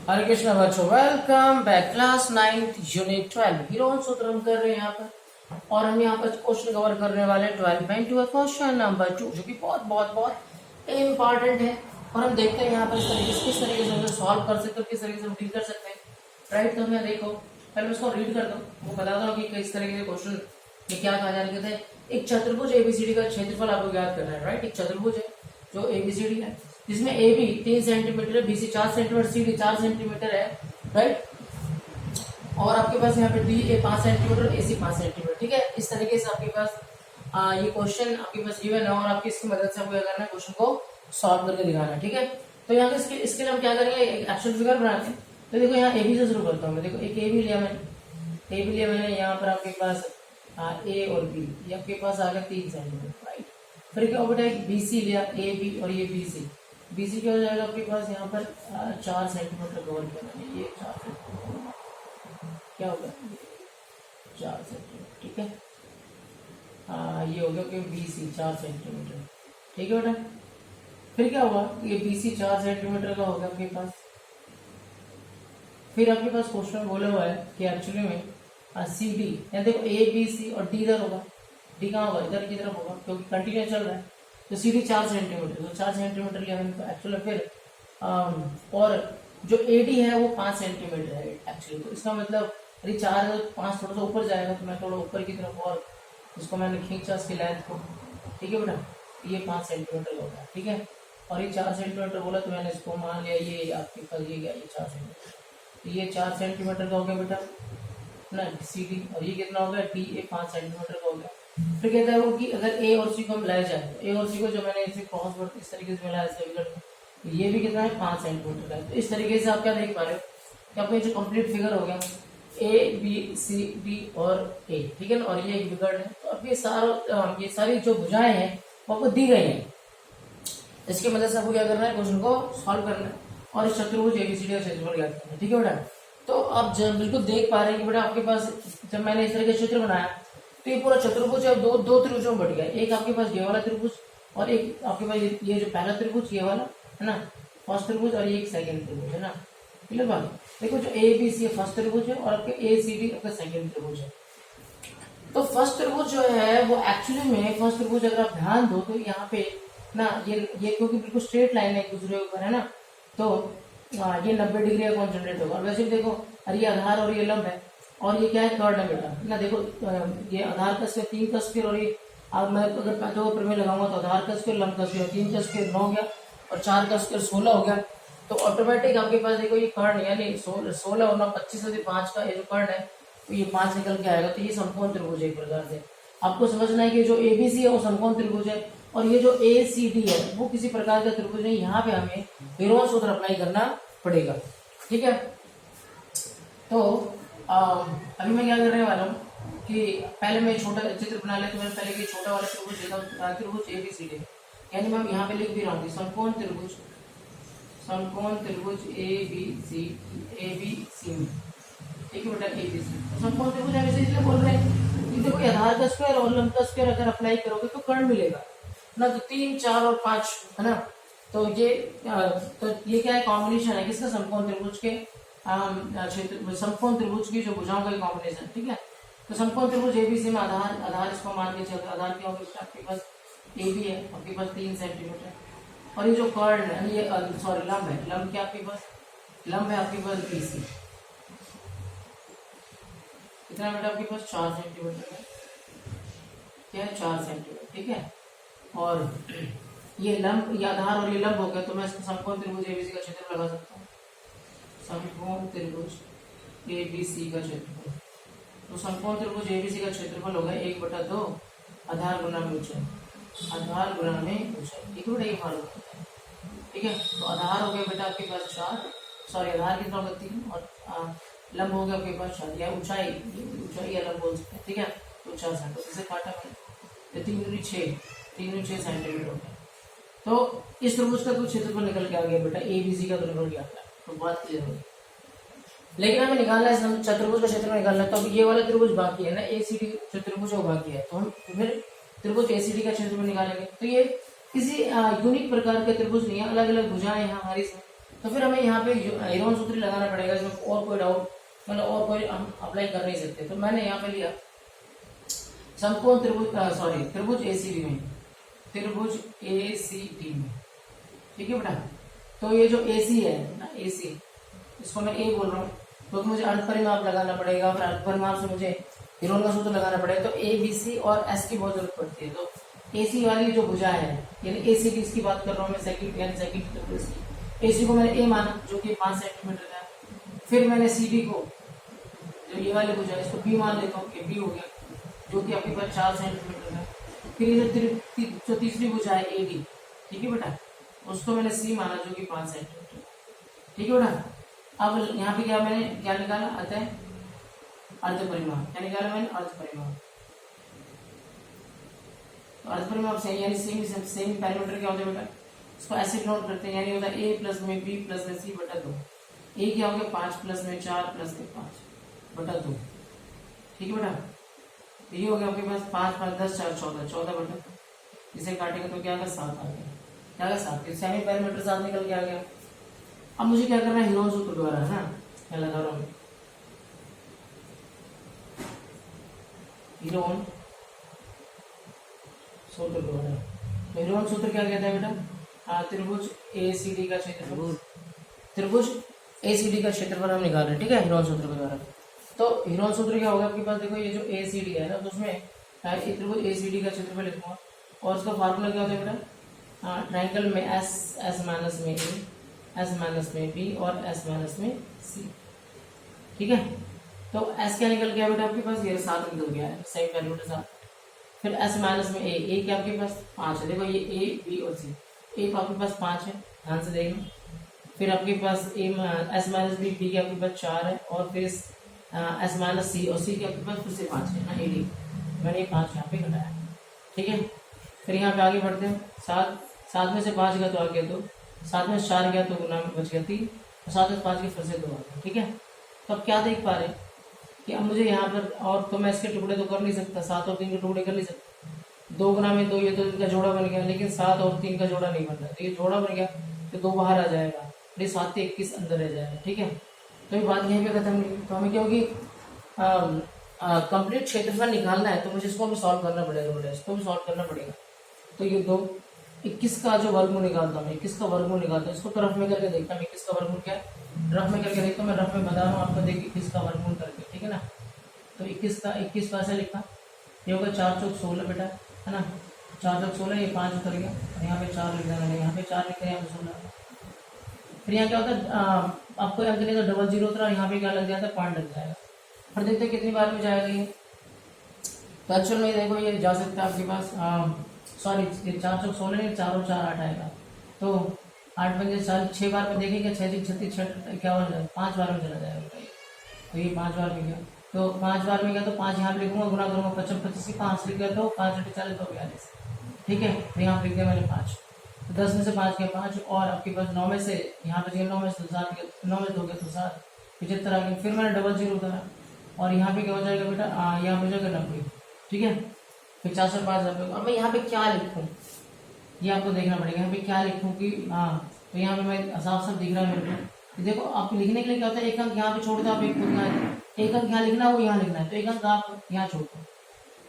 हरे कृष्णा बच्चों, welcome back class 9th unit 12 Heron सूत्र हम कर रहे हैं यहाँ पर। और हम यहाँ पर क्वेश्चन कवर करने वाले हैं 12.2 क्वेश्चन नंबर 2, जो कि बहुत बहुत बहुत इम्पॉर्टेंट है। और हम देखते हैं यहाँ पर किस तरीके से हम सॉल्व कर सकते हैं, किस तरीके से हम डील कर सकते हैं। राइट, तो मैं देखो पहले मैं इसको रीड करता हूँ, वो बता दो कि किस तरीके के क्वेश्चन में क्या कहा जाने के थे। एक चतुर्भुज एबीसीडी का क्षेत्रफल आपको याद करना है। राइट, एक चतुर्भुज है जो एबीसीडी है, जिसमें ए बी 3 सेंटीमीटर है, BC 4 centimetre, C D 4 centimetre है। राइट, और आपके पास यहाँ पे D A 5 centimetre, A C 5 centimetre. ठीक है, इस तरीके से आपके पास ये क्वेश्चन आपके पास गिवन है और आपकी इसकी मदद से आपको क्या करना है, क्वेश्चन को सॉल्व करके दिखाना है। ठीक है, तो यहाँ पे इसके लिए हम क्या करेंगे, एक एक्चुअल फिगर बनाते हैं। तो देखो यहाँ ए बी से शुरू करता हूँ मैं। देखो एक ए बी लिया मैंने, यहाँ पर आपके पास ए और बी, ये आपके पास आ गया 3 सेंटीमीटर। राइट, फिर क्या बेटा एक बी सी लिया, ए बी और ये बी सी। बीसी क्या हो जाएगा आपके पास यहाँ पर 4 सेंटीमीटर कवर किया मैंने, ये 4 सेंटीमीटर क्या होगा, 4 सेंटीमीटर। ठीक है, ये हो गया कि बीसी 4 सेंटीमीटर। ठीक है बेटा, फिर क्या हुआ, ये बीसी 4 सेंटीमीटर का होगा आपके पास। फिर आपके पास क्वेश्चन में बोला हुआ है कि एक्चुअली में सी डी, देखो ए बी सी और डी इधर होगा, डी कहाँ होगा, इधर की तरफ होगा क्योंकि कंटिन्यू चल रहा है। तो सी डी 4 सेंटीमीटर, तो 4 सेंटीमीटर लिया मैंने एक्चुअली। फिर और जो ए डी है वो 5 सेंटीमीटर है एक्चुअली। तो इसका मतलब यदि 4 है तो 5 थोड़ा सा ऊपर जाएगा, तो मैं थोड़ा ऊपर की तरफ और इसको मैंने खींचा इसकी लेंथ को। ठीक है बेटा, ये 5 सेंटीमीटर होगा। ठीक है, और ये 4 सेंटीमीटर बोला तो मैंने इसको मान लिया, ये आपके पास ये गया, ये 4 सेंटीमीटर। तो ये 4 सेंटीमीटर का हो गया बेटा ना सी डी, और ये कितना हो गया डी ए 5 सेंटीमीटर का हो गया। फिर कहता है वो कि अगर ए और सी को हम लाए जाए, तो ए और सी को जो मैंने इसे क्रॉस वर्ड इस तरीके से मिलाया तो ये भी कितना है 5 सेंटीमीटर का है। तो इस तरीके से आप क्या देख पा रहे हो कि आपका जो कंप्लीट फिगर हो गया ए बी सी डी और ए। ठीक है ना, और ये एक फिगर है। तो अब ये सारी जो भुजाएं हैं वो आपको दी गई हैं। इसकी मदद से आपको क्या करना है, क्वेश्चन को सॉल्व करना है और इस चतुर्भुज एबीसीडी का क्षेत्रफल ज्ञात करना है। ठीक है बेटा, तो आप बिल्कुल देख पा रहे हैं कि बेटा आपके पास जब मैंने इस तरह का चित्र बनाया तो ये पूरा चतुर्भुज है, दो त्रिभुजों में बढ़ गया। एक आपके पास ये वाला त्रिभुज और एक आपके पास ये जो पहला त्रिभुज ये वाला है ना, फर्स्ट त्रिभुज, और ये एक सेकंड त्रिभुज है ना। क्लियर बात, देखो जो ए बी सी फर्स्ट त्रिभुज है और आपके ए सी डी आपका सेकंड त्रिभुज है। तो फर्स्ट त्रिभुज जो है वो एक्चुअली में फर्स्ट त्रिभुज अगर आप ध्यान दो तो यहाँ पे ना ये क्योंकि बिल्कुल स्ट्रेट लाइन है एक दूसरे के ऊपर है ना, तो ये 90 डिग्री का कौन जनरेट होगा। और वैसे भी देखो अरे ये आधार और ये लंब है और ये क्या है कर्ड है बेटा ना। देखो ये आधार का स्क्वायर 3 का स्क्वायर, और ये अब मैं अगर दो प्रमेय लगाऊंगा तो आधार का स्क्वायर लंब का स्क्वायर 3 का स्क्वायर 9 हो गया और 4 का स्क्वायर 16 हो गया। तो ऑटोमेटिक आपके पास देखो ये कर्ड यानी 16 और 9 25 से 5 का ये जो कर्ड है तो ये 5 निकल के आएगा। तो ये समकोण त्रिभुज है एक प्रकार से। आपको समझना है कि जो एबीसी है वो समकोण त्रिभुज है और ये जो ए सी डी है वो किसी प्रकार का त्रिभुज है। यहाँ पे हमें हीरोन सूत्र अप्लाई करना पड़ेगा। ठीक है, तो अभी मैं क्या करने वाला हूँ कि पहले मैं छोटा चित्र बना लेता हूँ। मैं पहले छोटा वाला त्रिभुज लेता हूँ, त्रिभुज ए बी सी डी, यानी मैं यहाँ पे लिख भी रहा हूँ समकोण त्रिभुज ए बी सी में। ठीक है बेटा, ए बी सी समकोण त्रिभुज है, इसलिए बोल रहे हैं कि देखो आधार का स्क्वायर और लंब का स्क्वायर अगर अप्लाई करोगे तो कर्ण मिलेगा ना। तो 3 4 और 5 है ना, तो ये क्या है, कॉम्बिनेशन है किसका, समकोण त्रिभुज के क्षेत्र समकोण त्रिभुज की जो भुजाओं का कॉम्बिनेशन। ठीक है, तो समकोण त्रिभुज एबीसी में आधार इसको मान के चलते, आधार क्या होगा आपके पास ए बी है, आपके पास 3 सेंटीमीटर, और ये जो कर्ड है ये सॉरी लंब है, लंब क्या आपके पास लंब है आपके पास बी सी, कितना बेटा आपके पास 4 सेंटीमीटर है, क्या है 4 सेंटीमीटर। ठीक है, और ये लंब, ये आधार और ये लंब हो गया, तो मैं इसको समकोण त्रिभुज एबीसी का क्षेत्र लगा सकता हूँ, समकोण त्रिभुज एबीसी का क्षेत्रफल। तो समकोण त्रिभुज एबीसी का क्षेत्रफल होगा 1/2 आधार गुना में ऊंचाई, आधार गुना में ऊंचाई। ठीक है बेटा, ये मालूम होता है। ठीक है, तो आधार हो गया बेटा आपके पास 4, सॉरी आधार कितना होगा 3 और लंब हो गया आपके पास 4, या ऊंचाई या लंब बोल सकते हैं। ठीक है, तो 4 सेंटीमीटर इसे काटा मैंने, 3 दूनी 6 सेंटीमीटर हो गया। तो इस त्रिभुज का कुछ क्षेत्रफल निकल के आ गया बेटा, एबीसी का त्रिभुज क्या था, तो बात क्लियर होगी। लेकिन हमें निकालना है चतुर्भुज का क्षेत्र निकालना है, तो अब ये वाला त्रिभुज बाकी है ना, एसीडी जो त्रिभुज है वो बाकी है, तो हम फिर त्रिभुज एसीडी का क्षेत्रफल निकालेंगे। तो ये किसी यूनिक प्रकार के त्रिभुज नहीं है, अलग अलग भुजाएं हैं हमारी तो फिर हमें यहाँ पे हीरोन सूत्र लगाना पड़ेगा, इसमें और कोई डाउट मतलब और कोई हम अप्लाई कर नहीं सकते। तो मैंने यहाँ पे लिया समकोण त्रिभुज त्रिभुज एसीडी में, त्रिभुज एसीडी में, ठीक है बेटा। तो ये जो एसी है ना, एसी, इसको मैं ए बोल रहा हूँ क्योंकि तो मुझे अर्ध परिमाप लगाना पड़ेगा, फिर अर्ध परिमाप से मुझे हीरोन का सूत्र लगाना पड़ेगा। तो ए बी सी और एस की बहुत जरूरत पड़ती है। तो एसी वाली जो भुजा है यानी एसी की इसकी बात कर रहा हूँ मैं, सेकंड यानी सेकंड त्रिभुज की, एसी को मैंने ए माना जो कि 5 सेंटीमीटर का है। फिर मैंने सीडी को जो ये वाली भुजा है इसको बी मान लेता हूँ कि बी हो गया जो कि आपके पास 4 सेंटीमीटर है। फिर ये जो तीसरी भुजा है एडी, ठीक है बेटा, उसको मैंने सी माना जो कि 5 सेंटीमीटर, ठीक है बेटा। अब यहाँ पे मैंने क्या निकाला, अतः अर्ध परिमाप, क्या निकाला मैंने, अर्ध परिमाप। तो अर्ध परिमाप से यानी सेम पैरामीटर क्या होता है बेटा, इसको ऐसे नोट करते हैं, यानी होता है ए प्लस में बी प्लस में सी बटा 2। ए क्या हो गया 5 प्लस में 4 प्लस में 5 बटा 2, ठीक है बेटा। ये हो गया आपके पास 5 5 10 4 14, 14 बटा 2। इसे काटेंगे तो क्या आएगा 7 आ गया, क्या आएगा 7। सेमी पैरामीटर 7 निकल के आ गया। अब मुझे क्या करना है, हीरोन सूत्र द्वारा है ना, क्या लगा रहा हूं हीरोन सूत्र द्वारा। तो हीरोन सूत्र क्या कहता है बेटा, त्रिभुज एसीडी का क्षेत्रफल, त्रिभुज एसीडी का क्षेत्रफल हम निकाल रहे हैं, ठीक है, हीरोन सूत्र के द्वारा। तो हीरोन सूत्र क्या होगा आपके पास, देखो ये जो एसीडी है ना, तो उसमें त्रिभुज एसीडी का क्षेत्रफल लिखूंगा और उसका फार्मूला क्या होता है बेटा, ट्रायंगल में एस माइनस में ए, एस माइनस में बी और एस माइनस में सी, ठीक है। तो एस क्या निकल गया बेटा आपके पास, ये 7 निकल गया है, सेम पैरामीटर 7। फिर एस माइनस में ए क्या आपके पास 5 है, देखो ये ए बी और सी, ए आपके पास 5 है, ध्यान से देखना। फिर आपके पास एस माइनस बी के आपके पास 4 है, और फिर एस माइनस सी और सी के आपके पास फिर से 5 है ना, एडी मैंने ये 5 यहाँ पे घटाया, ठीक है। फिर यहाँ पे आगे बढ़ते हैं, 7 में से 5 गया तो आ गया 2, 7 में 4 गया तो गुना में बच गया 3, और 7 में 5 के फिर से 2 आ गया, ठीक है। तो अब क्या देख पा रहे हैं कि अब मुझे यहाँ पर, और तो मैं इसके टुकड़े तो कर नहीं सकता, 7 और 3 के टुकड़े कर नहीं सकता, 2 गुना में 2, ये तो इनका जोड़ा बन गया, लेकिन 7 और 3 का जोड़ा नहीं बन रहा, तो ये जोड़ा बन गया तो 2 बाहर आ जाएगा, फिर 7 से 21 अंदर रह जाएगा, ठीक है। तो ये बात यहीं पे खत्म नहीं। तो हमें क्योंकि कंप्लीट क्षेत्रफल निकालना है तो मुझे इसको भी सॉल्व करना पड़ेगा बेटा, इसको भी सॉल्व करना पड़ेगा। तो ये 21 का जो वर्गमूल निकालता हूँ, 21 का वर्गमूल निकालता हूँ, इसको तो रफ में करके देखता हूँ 21 का वर्गमूल क्या है, रफ में करके देखता हूँ, मैं रफ में बता रहा हूँ आपको, देख 21 का वर्गमूल करके, ठीक है ना। तो 21 का ऐसे लिखा, ये होगा 4 चौक 16 बेटा, है ना, 4 चौक 16, ये 5 उतर गया, और यहाँ पे 4 लिख देना, यहाँ पे 4 लिख दें, यहाँ पे 16। फिर यहाँ क्या होता है, आपको अंक नहीं तो डबल 0 उतरा, यहाँ पे क्या लग जाता है, पॉइंट लग जाएगा। फिर देखते हैं कितनी बार में जाएगा ये। तो एक्चुअल में देखो ये जा सकता है आपके पास, सॉरी 4 चौक 16 नहीं, 4 और 4 8 आएगा, तो 8 पंजे 40, 6 बार में देखेंगे, 6 36 6 51, 5 बार में चला जाएगा। तो ये 5 बार में गया, तो 5 बार में गया तो 5 यहाँ पे लिखूंगा, गुना करूंगा 55 25 5 लिख गया तो 5 × 40 तो 42, ठीक है। तो यहाँ पे लिख दिया मैंने 5, तो 10 में से 5 गया 5, और आपके पास 9 में से यहाँ पे 9 में से 7 गया, 9 में 2 गया तो 7, 75 आ गया। फिर मैंने डबल 0 उतारा, और यहाँ पे क्या हो जाएगा बेटा, यहाँ पे हो जाएगा 90, ठीक है। फिर 405। अब मैं यहाँ पे क्या लिखूँ, ये आपको देखना पड़ेगा, यहाँ पे क्या लिखूँ कि तो यहाँ पे मैं साफ दिख रहा है मेरे को। देखो आप लिखने के लिए क्या होता है, एक अंक यहाँ पे छोड़ दो, आप एक अंक यहाँ लिखना है, वो यहाँ लिखना है, तो एक अंक आप यहाँ छोड़ दो,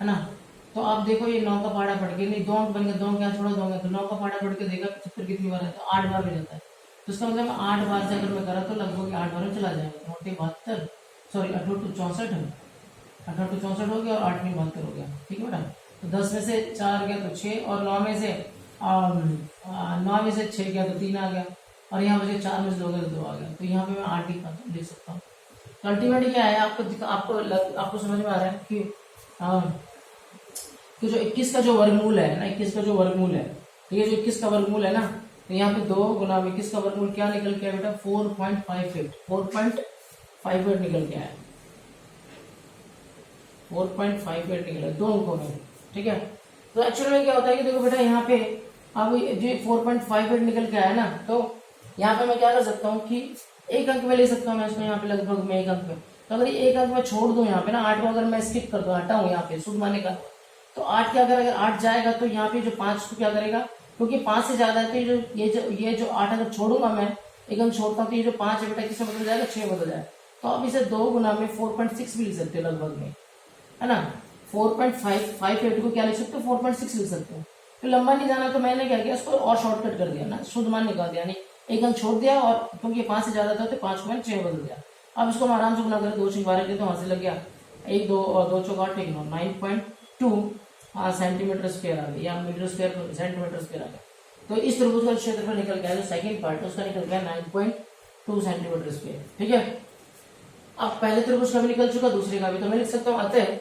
है ना। तो आप देखो ये 9 का पहाड़ा पड़ गया, नहीं 2 अंक बन गया, 2 अंक यहाँ छोड़ा, 2 अंक, तो 9 का पहाड़ा पढ़ के देखा 75 कितनी बार है, तो 8 बार में जाता है। तो इसका मतलब 8 बार से अगर मैं करा तो लगभग 8 बार में चला जाएगा। 72 सॉरी 8 to 64 हो गया, और 8 में 72 हो गया, ठीक है बेटा। तो 10 में से 4 गया तो 6, और 9 में से 6 गया तो 3 आ गया, और यहाँ पे 4 में से 2 गया तो 2 आ गया। तो यहाँ पे मैं 8 लिख सकता हूँ। तो अल्टीमेटली क्या है, आपको समझ में आ रहा है कि जो 21 का जो वर्गमूल है ना, 21 का जो वर्गमूल है, तो ये जो 21 का वर्गमूल है ना, तो यहाँ पे 2 गुना 21 का वर्गमूल क्या निकल के आया बेटा, 4.58 निकल के आया, 4.58 निकला 2 अंकों में, ठीक है। तो एक्चुअली में क्या होता है कि देखो बेटा यहाँ पे अब जो 4.58 निकल के आया ना, तो यहाँ पे मैं क्या कर सकता हूँ कि एक अंक में ले सकता हूँ मैं इसको, यहाँ पे लगभग मैं एक अंक में, तो अगर एक अंक में छोड़ दूं यहाँ पे ना, 8 को अगर मैं स्किप कर दूं, हटाऊं यहाँ पे शुद्ध माने का, तो 8 क्या अगर 8 जाएगा तो यहाँ पे जो 5 को क्या करेगा, क्योंकि 5 से ज्यादा है, तो ये जो 8 अगर छोड़ूंगा मैं एक अंक छोड़ता हूँ तो ये जो 5 है बेटा किसमें बदल जाएगा, 6 बदल जाएगा। तो आप इसे 2 गुना में 4.6 भी लिख सकते हो लगभग में, है ना। 4.58 को क्या लिख सकते हो, 4.6 लिख सकते हो। तो लंबा नहीं जाना तो मैंने क्या किया, इसको और शॉर्टकट कर दिया ना, शुद्ध मान निकाल दिया, यानी एक अंक छोड़ दिया और क्योंकि 5 से ज्यादा था तो 5 को मैंने 6 बदल दिया। अब इसको हम आराम से गुना करें, 2 से 12 के तो वहां से लग गया 1 2 और 2 चौका 8 9.2 सेंटीमीटर स्क्वायर आ गया, या मीटर स्क्वायर सेंटीमीटर स्क्वायर आ गया। तो इस त्रिभुज का क्षेत्रफल निकल गया, जो सेकंड पार्ट है उसका निकल गया 9.2 सेंटीमीटर स्क्वायर, ठीक है। अब पहले त्रिभुज का भी निकल चुका, दूसरे का भी, तो मैं लिख सकता हूँ अतः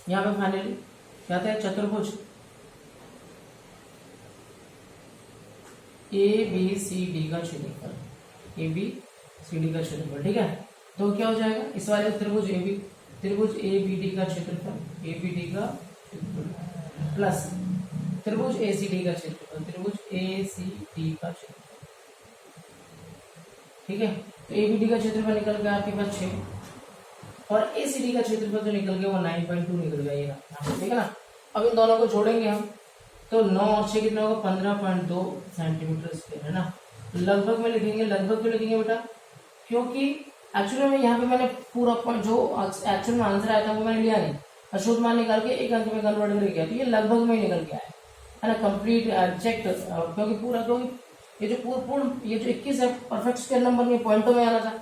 यहाँ पे फाइनली क्या आता है, चतुर्भुज ABCD का क्षेत्रफल, ABCD का क्षेत्रफल, ठीक है। तो क्या हो जाएगा, इस वाले त्रिभुज ABD का क्षेत्रफल, ABD का प्लस त्रिभुज ACD का क्षेत्रफल, त्रिभुज ACD का क्षेत्रफल, ठीक है। तो ABD का क्षेत्रफल निकल गया आपके पास 6 और ACD का क्षेत्रफल जो निकल गया वो 9.2 निकल गया, ये ना, ठीक है ना। अब इन दोनों को जोड़ेंगे हम तो 9 और 6 कितना होगा, 15.2 सेंटीमीटर स्क्वायर, है ना। लगभग में लिखेंगे, लगभग क्यों लिखेंगे बेटा, क्योंकि एक्चुअली में यहाँ पे मैंने पूरा पॉइंट जो एक्चुअल में आंसर आया था वो मैंने लिया नहीं, अशुद्ध मान निकाल के एक अंक में कन्वर्ट करके किया, तो ये लगभग में ही निकल गया है ना, कंप्लीट एग्जैक्ट, क्योंकि पूरा, क्योंकि ये जो पूर्ण ये जो 21 है परफेक्ट स्क्वायर नंबर में पॉइंटों में आना था,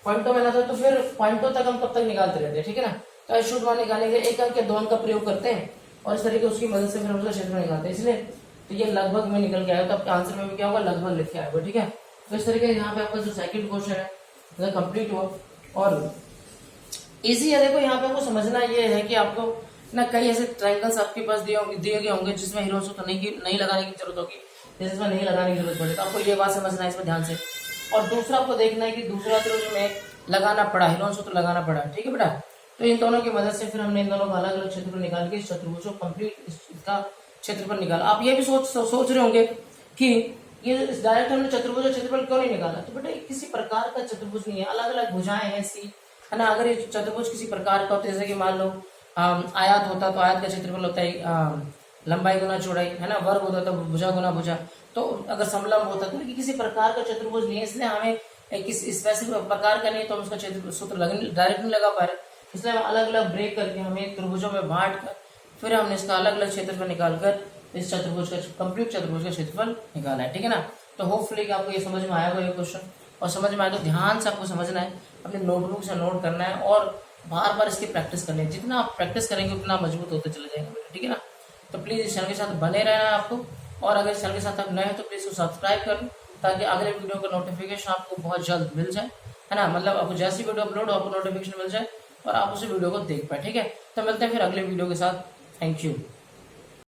पॉइंटों में आना था, तो फिर पॉइंटों तक हम तब तक निकालते रहते हैं, ठीक है ना। तो अशुद्ध मान निकालने के एक अंक या 2 अंक का प्रयोग करते हैं और इस तरीके उसकी मदद से फिर हम उसका क्षेत्रफल निकालते हैं, इसलिए तो ये लगभग में निकल के आएगा, तो आपके आंसर में भी क्या होगा, लगभग लिख के आएगा, ठीक है। तो इस तरीके यहाँ पे आपका जो सेकंड क्वेश्चन है कंप्लीट हुआ और इजी है। देखो यहाँ पे आपको समझना ये है कि आपको ना कई ऐसे ट्रायंगल्स आपके पास दिए गए होंगे जिसमें हीरोस तो नहीं लगाने की जरूरत होगी, जिसमें नहीं लगाने की जरूरत पड़े, तो आपको ये बात समझना है इसमें ध्यान से। और दूसरा आपको देखना है कि दूसरा त्रिभुज में लगाना पड़ा, हीरोन सूत्र लगाना पड़ा, ठीक है बेटा। तो इन दोनों की मदद से फिर हमने इन दोनों का अलग अलग क्षेत्रफल निकाल के इस चतुर्भुज को कंप्लीट इसका क्षेत्रफल निकाला। आप ये भी सोच रहे होंगे कि ये डायरेक्ट हमने चतुर्भुज का क्षेत्रफल क्यों नहीं निकाला, तो बेटा किसी प्रकार का चतुर्भुज नहीं है, अलग अलग भुजाएं हैं सी, है ना। अगर ये चतुर्भुज किसी प्रकार का होता है, जैसे कि मान लो आयत होता तो आयत का क्षेत्रफल होता है लंबाई गुना चौड़ाई, है ना। वर्ग होता तो भुजा गुना भुजा, तो अगर समलंब होता तो किसी प्रकार का चतुर्भुज नहीं है, इसलिए हमें किसी स्पेसिफिक प्रकार का नहीं है, तो हम उसका क्षेत्र सूत्र डायरेक्ट नहीं लगा पा रहे, इसलिए हम अलग अलग ब्रेक करके हमें त्रिभुजों में बांट कर फिर हमने इसका अलग अलग क्षेत्रफल निकालकर इस चतुर्भुज का कंप्लीट चतुर्भुज का क्षेत्रफल निकाला है, ठीक है ना। तो होपफुली आपको ये समझ में आया होगा ये क्वेश्चन, और समझ में आया तो ध्यान से आपको समझना है, अपने नोटबुक से नोट करना है और बार बार इसकी प्रैक्टिस करनी है। जितना आप प्रैक्टिस करेंगे उतना मजबूत होते चले जाएंगे, ठीक है ना। तो प्लीज इस चैनल के साथ बने रहना है आपको, और अगर इस चैनल के साथ आप नए हैं तो प्लीज उसको सब्सक्राइब कर लो, ताकि अगले वीडियो का नोटिफिकेशन आपको बहुत जल्द मिल जाए, है ना। मतलब आपको जैसी वीडियो अपलोड हो आपको नोटिफिकेशन मिल जाए और आप उसी वीडियो को देख पाए, ठीक है। तो मिलते हैं फिर अगले वीडियो के साथ, थैंक यू।